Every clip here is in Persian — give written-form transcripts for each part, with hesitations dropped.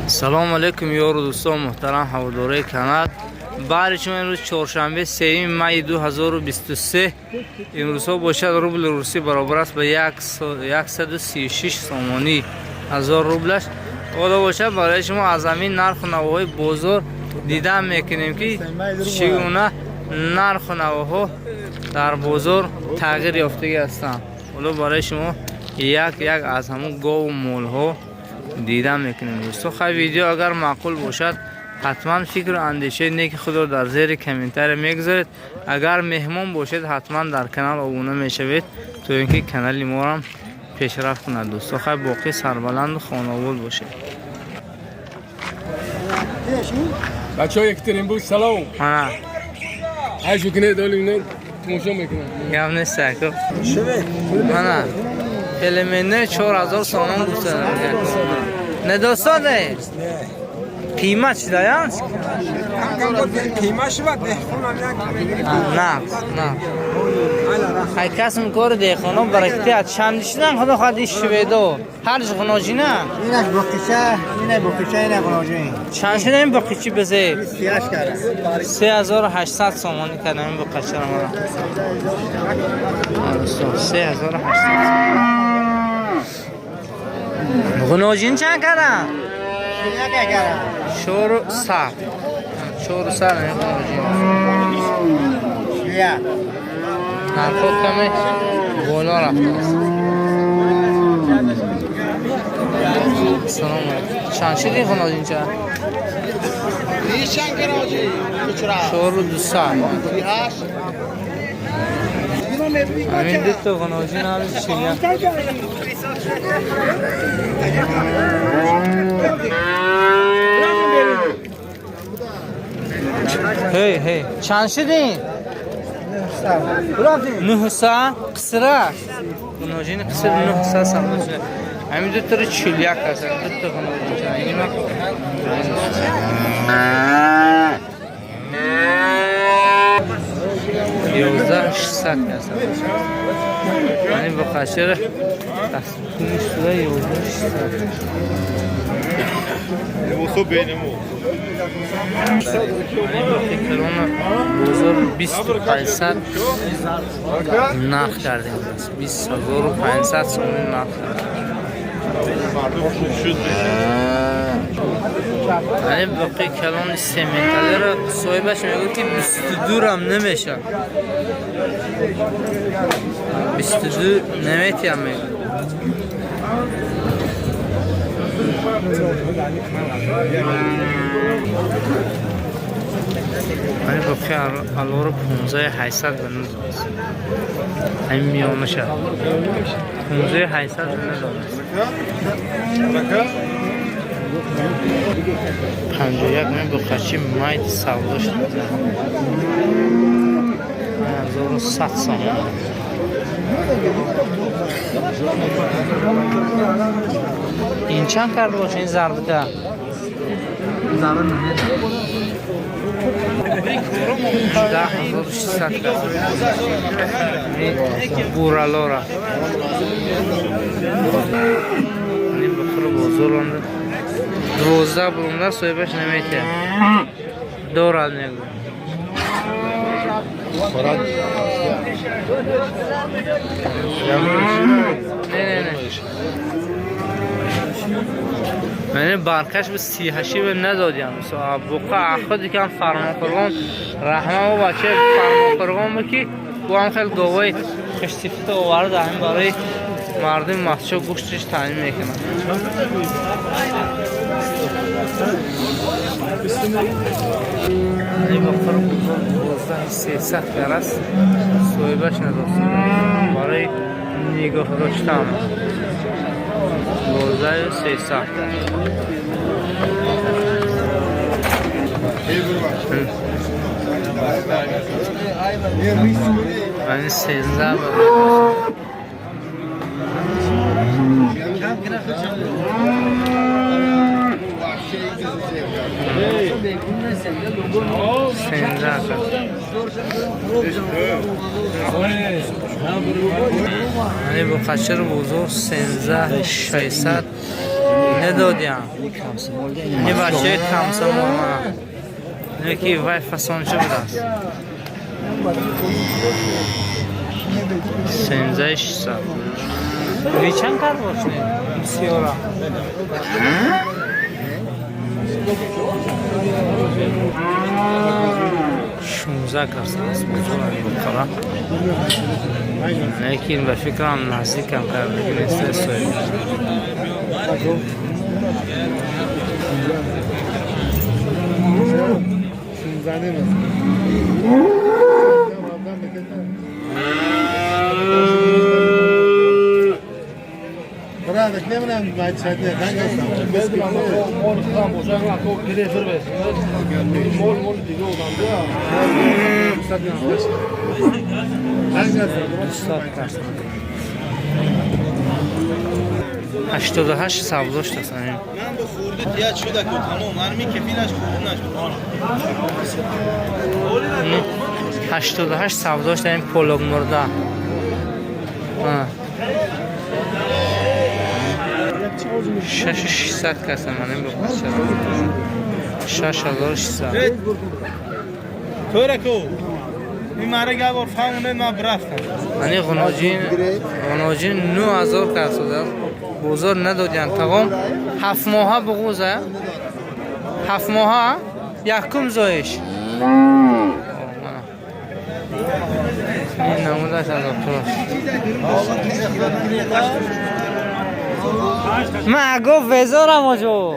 سلام علیکم یارو دوستان محترم هواداری کانال. برای شما امروز چهارشنبه 3 می 2023 امروز ها باشد روبل روسی برابر است به 136 سامانی هزار روبلش. حالا باشد برای شما از همین نرخ و نواهای بازار دیدن میکنیم که چگونه نرخ و نواها در بازار تغییر یافته هستند. حالا برای شما یک از همون گاو و مول ها دیدن میکنیم دوستان. خیلی ویدیو اگر معقول باشد حتما فکر و اندیشه نیک خود رو در زیر کامنتر میگذارید. اگر مهمان باشید حتما در کانال ابونه میشوید تا اینکه کانال ما هم پیشرفت کند دوستان. خیلی باقی سربلند و خانواده باشید. بچه‌ها یکترین بود سلام. نه هشو کنه داریم تماشا میکنم. گم نیست که نه فیلمینه 4000 سامان دوست دارم. نداستاده قیمت چی دارن؟ قیمت شو بده نه خیلی کسم کار دیخونا برکتی از چند دیشتن خدا خواهدیش شویدو هر جا خناجی نه اینش بقیچه اینه خناجی چند شده این بقیچی بزه 3800 سامانی کردم این بقیچه رو مرا 3800 خناجین چند کردم؟ شور سر این خناجین نرخو کمی بالا رفته است. سلام علیکم. چند شدی خناجین چند؟ شور دو سر همین دو تا خناجین هم چیه؟ هی چند شدین؟ 900 قصره خناجین قصر 900 سمت همین دو تا رو 41 هستن. دو تا خناجین چند این وقت 11600 هستن. یعنی با خشر تصمیمی شده 11600 اوسو بینمو کلون بازار 20500 نرخ کردیم. 20500 سومی نرخ کردیم. یعنی باقی کلون سیمنتالی را صاحبش میگه که 22 هم نمیشه 22 نمیتیم میگه. من باقی الان رو 15800 بنوز است. این میانه شد 15800 بنوز است. 51 من با خچی مایت سودا شد 1100 سامان. این چند کرده باشه این زرده که زرده نمید 10600 کرده بورالا را این بخور بازار رانده 12 برونده صاحبش نمیده دورال نگو نه من برکش به 38 به ندادیم. بقا خودی که هم فرمانخورگان رحمه و بچه فرمانخورگان بکی و هم خیلی گوهی خشتیفت آورد همین برای مردم محصول گوشتش تعیین میکنن. این بخور بزرگ 300 گرست صاحبش نداشتیم برای نگاه داشتم 12300 این 13 یعنی با خشر بزرگ 13600 ندادیم این بچه کمسمول من یکی وای فسانچه بود است 13600 وی چند کار باشنید بسیارا 16 کرسن است بزرگ بکرا لیکن به فکرم نزدیکم کرده نیست سوی Brother, que lembra mais de 7 هشت سواداش دستم من به خورده دیت شده که تمام مرمی کفیلش خورده نشد 88 سواداش داریم پولوگ مرده 6600 کسم منیم بخواست 6600 تو رکو این مرگ اگر فهمونه ما برفتم منی غناجین 9000 کسم دارم بزرگ ندادیم تقام 7 ماهه بغوزه 7 ماهه یکم زایش این نمودش از اکتراش من گفت وزارم آجو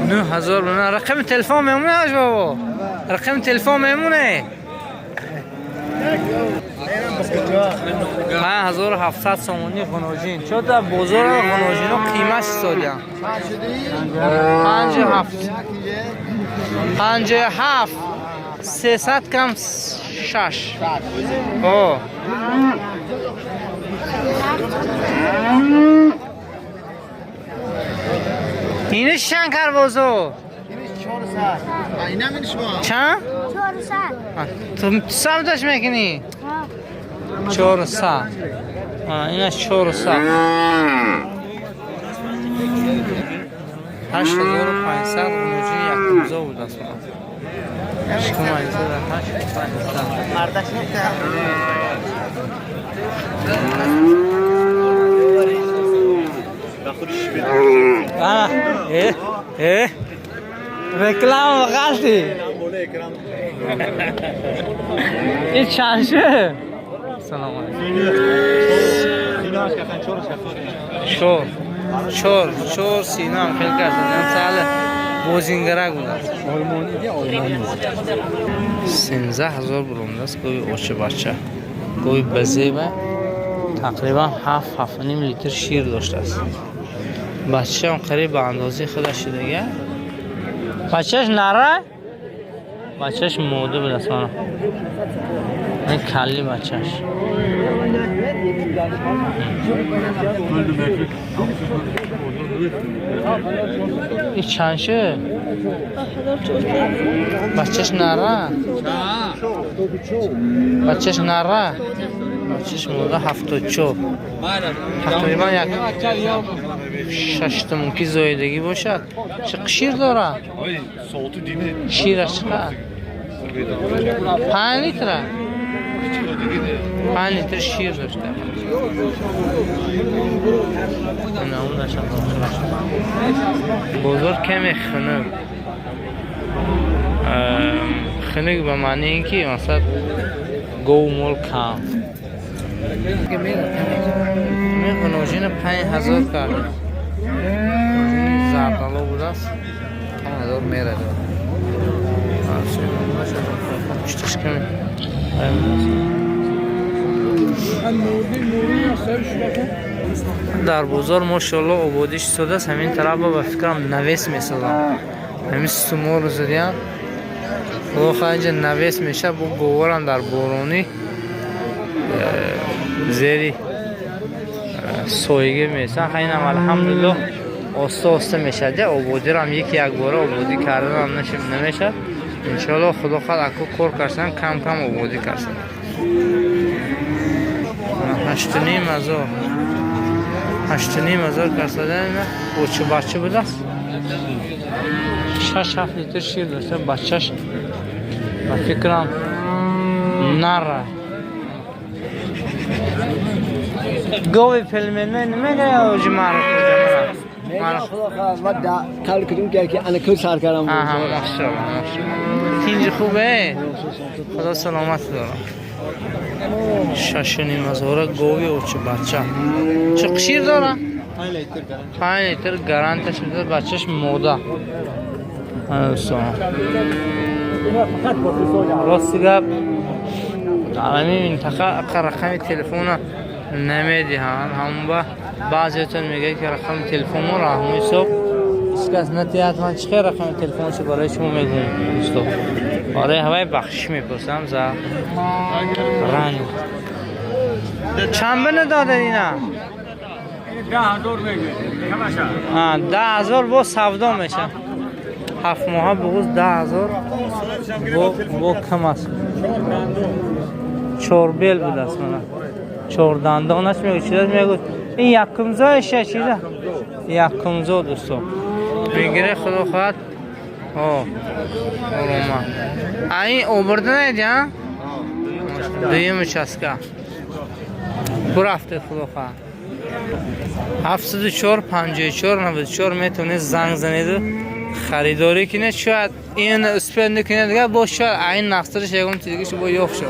9000 بنا رقم تلفن میمونه آجو رقم تلفن میمونه 5700 سومونی غناجین چون در بزرگ غناجین ها قیمش سالیم 57 300 کم 6 اینش چند کر بازو؟ چند؟ 400 تو سمتش میکنی؟ 400 اینش 400 8500 غنوجی یک روزه بود است شما ایزه در 8500 مردش رکلام غلطی این چند شه؟ سلام علیکم چور سینه هم خیلی کردن ساله بوزینگرک بود است 13000 برونده است گوی اوچه بچه گوی بزیبه تقریبا 7-7.5 لیتر شیر داشته است بچه هم قریب به اندازه خودش دیگه بچهش نره بچهش موده بود است منو این کلی بچهش این چند شه؟ بچهش نره بچهش نره بچهش موده 74 تقریبا یک 6 کی زایدگی باشد چه شیر داره؟ شیرش چقدر؟ 5 لیتره 5 لیتر شیر داشته بزرگ کمی خنک به معنی اینکه مثلا گو مول کام غنوجین 5000 کرد زردالو بود است 5000 میره دار پشتش کمی در بازار ماشاءالله آبادیش شده است همین طرف با فکرم نویس میسازم همین سومو رو زدیم و اینجا نویس میشه با گوارم در بارونی زیری سویگی میشه خیلی الحمدلله آسته میشه ده آبادی رو هم یک بار آبادی کردن هم نمیشه انشالله خدا خواهد اکو کار کرسن کم آبادی کرسن 8.5 8,500 کرده نه بچه بود است 6-7 لیتر شیر داشته بچهش و فکرم نره گوی پلمنه نمیگه اوجی معرف و کار کردیم که انا کل سر کردم ماشاءالله اینجا خوبه خدا سلامت دارم 6,500 گوی و چه بچه چه قشیر دارم 5 لیتر گارانتش میده بچهش موده راستی گپ در همین منطقه رقم تلفن نمیدی همون با بعضیتون میگه که رقم تلفن رو همون حساب اسکاس نتی حتما چه رقم تلفنش برای شما میگم دوستو برای هوای بخش میپرسم ز رنگ چند بنه داده اینا 10,000 میگه 10,000 با سودا میشه 7 ماه بغوز 10,000 با کم است 4 بیل بود است من 4 دندانش میگه چیز میگه این یکم زایش چیزه یکم زو دوستو میگیره خدا خواهد روما این اوبرده نیدی ها دویم چسکه برفته خدا خواهد 704 54 94 میتونید زنگ زنید خریداری کنید شاید این اسپند کنید دیگه با شاید این نقصرش یکم چیزیش با یافت شود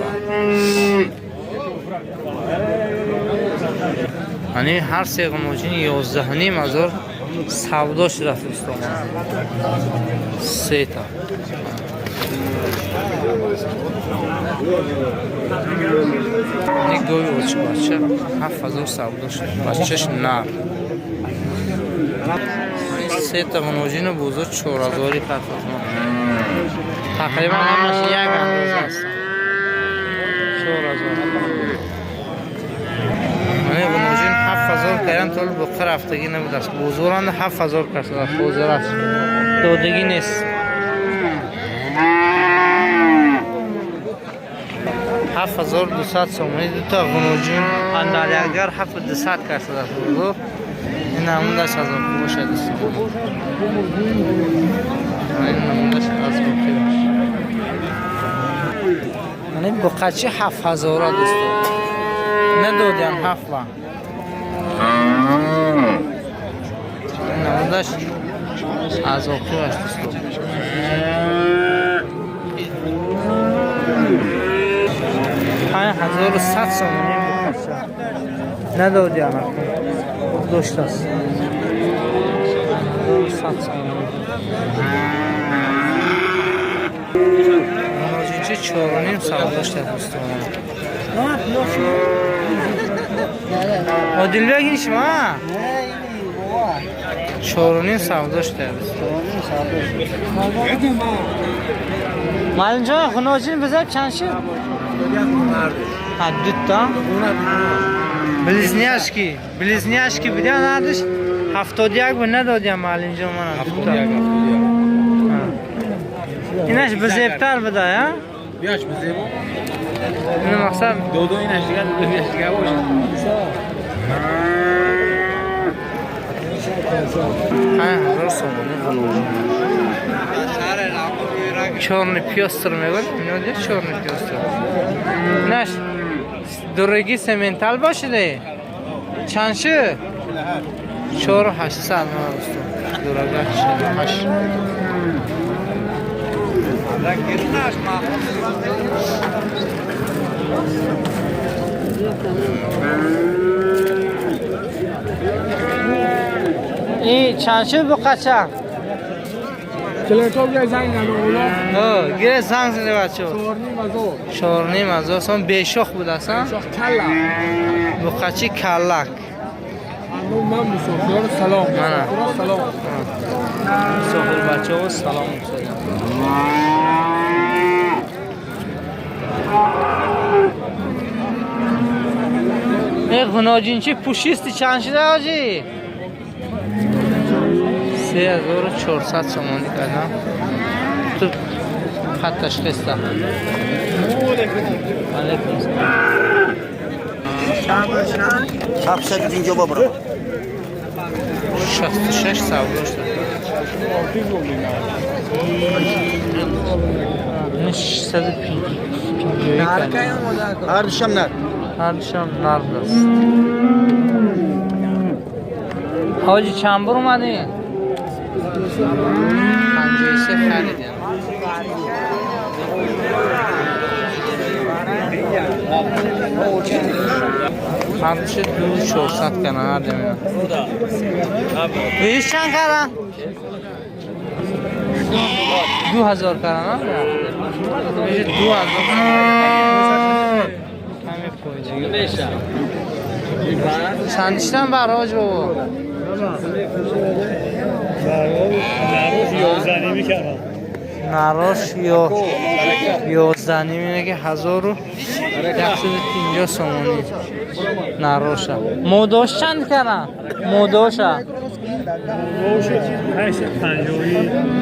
یعنی هر سه گماجین 11,500 سودا شده است دوستان 3 تا این گوی اوچ بچه 7,000 سودا شده بچهش نر 3 تا گماجین بزرگ 4,000 خرد تقریبا همش یک اندازه است 4,000 من گماجین 7,000 کردم تا بخور هفتگی نبود است بزرگند 7,000 کرده بزرگ است دودگی نیست 7,200 سومانی دو تا گماجین اندازه‌گر 7,200 کرده است بزرگ این نمونهش از خوب شده است این نمونهش از خوب من این بقچه 7,000 دوست ندادیم 7 با نمودش از خوب است 5,100 سومانی بقچه ندادیم دوست است 100 سومانی چه 4,5 سال داشته دوست عادل بگین شما 4,5 سال داشته مالین جان خناجین بذار چند شد؟ دو تا بلیزنیاش کی بده نداشت 71 به ندادیم مالین جان من اینش بزیبتر بده ها؟ بیاش بزیب این مقصد دو اینش دیگه دو بیاش دیگه باشه 5,000 سومانی چورنی پیاستر میگوید اینو چورنی پیاستر نش دورگی سمنتال باشه چند شه 4,800 دورگی 8 این چند شه بقچه کلیتو گه زنگ نمی‌اولا گه زنگ زده بچه 4,500 سوم بیشاخ بود اصلا بقچه کلک من مسافر سلام سلام مسافر بچه ها سلام این غناجین چی پوشیستی چند شده آجی 3,400 سومانی کردم تو خطش خسته علیکم هفت اینجا ببرم 66 savdo shdi. Ini 650. هر دوشم نه Hardisham nardı. Hacı çam vurmadı. Pancayı ise xarid yani. Hardişi duru çok satkan ha demiyor. Büyük çan karan. 2000 karan ha. Büyük 2000. چندشتن براج بابا نراش یا 11 اینه که 1150 سومونی نراشه موداش چند کردن؟ موداشه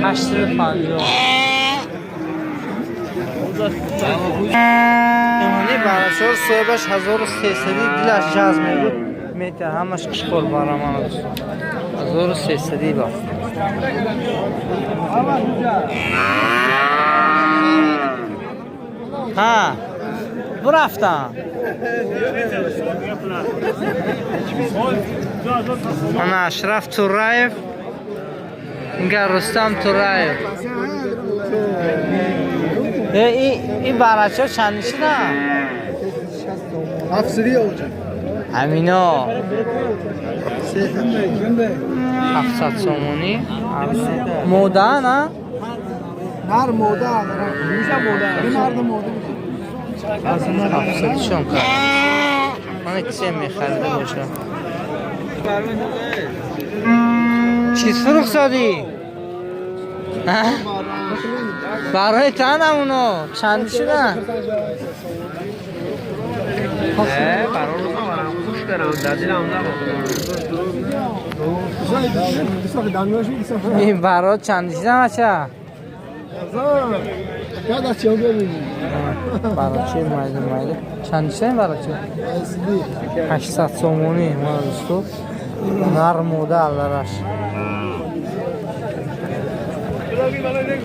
850 امانی براشور صبحش 1300 دلش جذب میگود میته همش قشقل برام است 1300 با ها برفتم انا اشرف تورایف اینگه رستم تورایف این براچه چندیشی نه؟ افسری اوجه همینا 700 سومونی موده نه؟ نر موده میشه موده این مرد موده 700 شون کرد من کسی میخرده باشه چیز فروخ سادی؟ برای تن همونو چندی شدن؟ برای رو برام خوش دارم دادیل هم نبا این برای چندی شدن بچه؟ برای چه مایده چندی شدن برای چه؟ 800 سومونی ما دوستو نرموده اللراش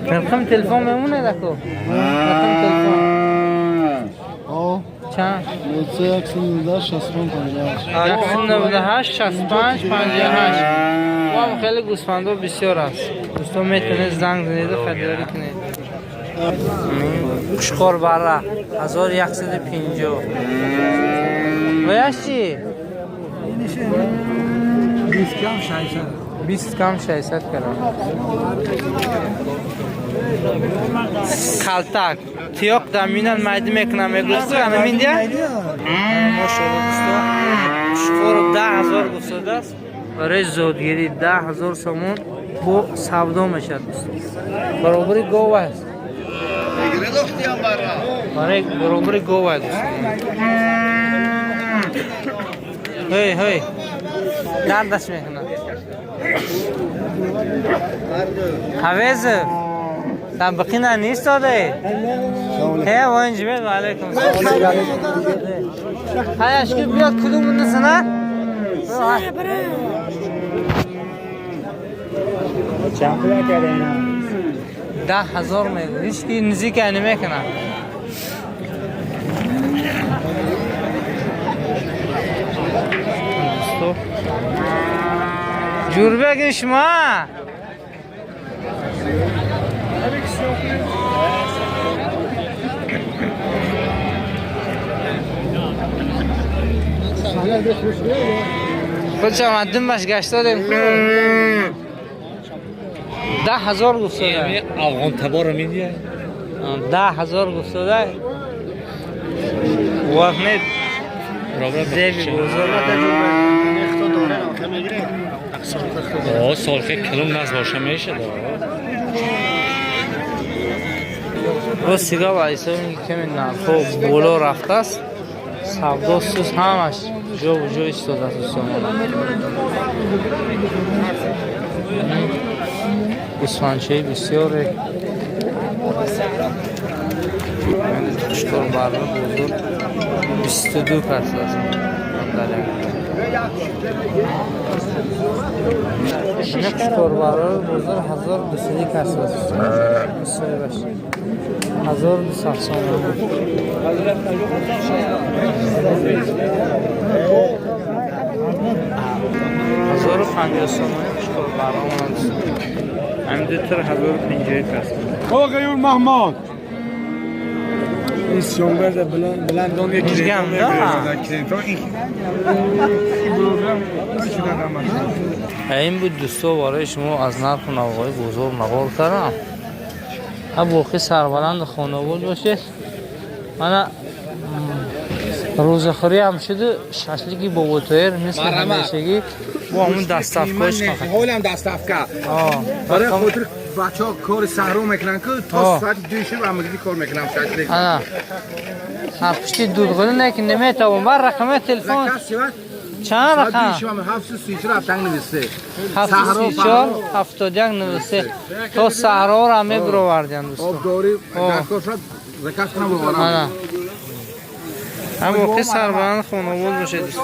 رقم تلفن میمونه دکو رقم تلفن چند 198 65 58 و هم خیلی گوسفندا بسیار است دوستان میتونه زنگ زنید و خریداری کنید قشقال بره 1150 ویش چی؟ 20 کم 600 کرد kaltak tiyok da minen maydim ekna megustu ana mindia maşallah dosto shukor 10000 gustodas برای زودگیری 10000 سومون bu savdo میشد دوست برابری گاو است برای برابری گاو است هی هی گردش میکنه حویز tam bakina ne istedi? He oyuncu ben aleyküm selam. Hay aşkım biraz kulumun sana. Çampıya gelene. 10000 mı? Hiç ki nizik anime kana. Stop. Jurbe gişma. بچه مدن باش گشته دیم 10000 گفته ده افغان تبار میدیه 10000 گفته ده وقت نید زیبی بزرگ سالخه کلوم نز باشه میشه و سیگا با ایسا میگه کمی نرخو بولو رفته است savdo siz همش جو جو ایستاده است گوسفندچه بسیاره چطور بره بزرگ 22 پس است چکوربارا بزرگ 1200 است. 1200 1500 چکوربارا است. هم دیگر 1050 است. آقایون محمد این شنبه بلندان یکی گم این بود دوستو برای شما از نرخ نوهای بزرگ نقل کردم. ابوخی سربلند خانواده باشید. من روزخوری هم شده ششلیکی با بوتویر مثل همیشگی با همون دستافکاش خواهد. حالم دستافکا. برای خاطر بچه‌ها کار سهرو میکنن که تا ساعت 2 شب همگی کار میکنم شکلی. پشتی دودگونه نکن نمیتوان. بر رقم تلفن چند رقم؟ 734 رفتن نوشته. 734 71 نوشته. تو سهرو را میبرو وردن دوستو. آبداری در کافرت زکات کنم ببرم. ابوخی سربلند خانواده باشید دوستو.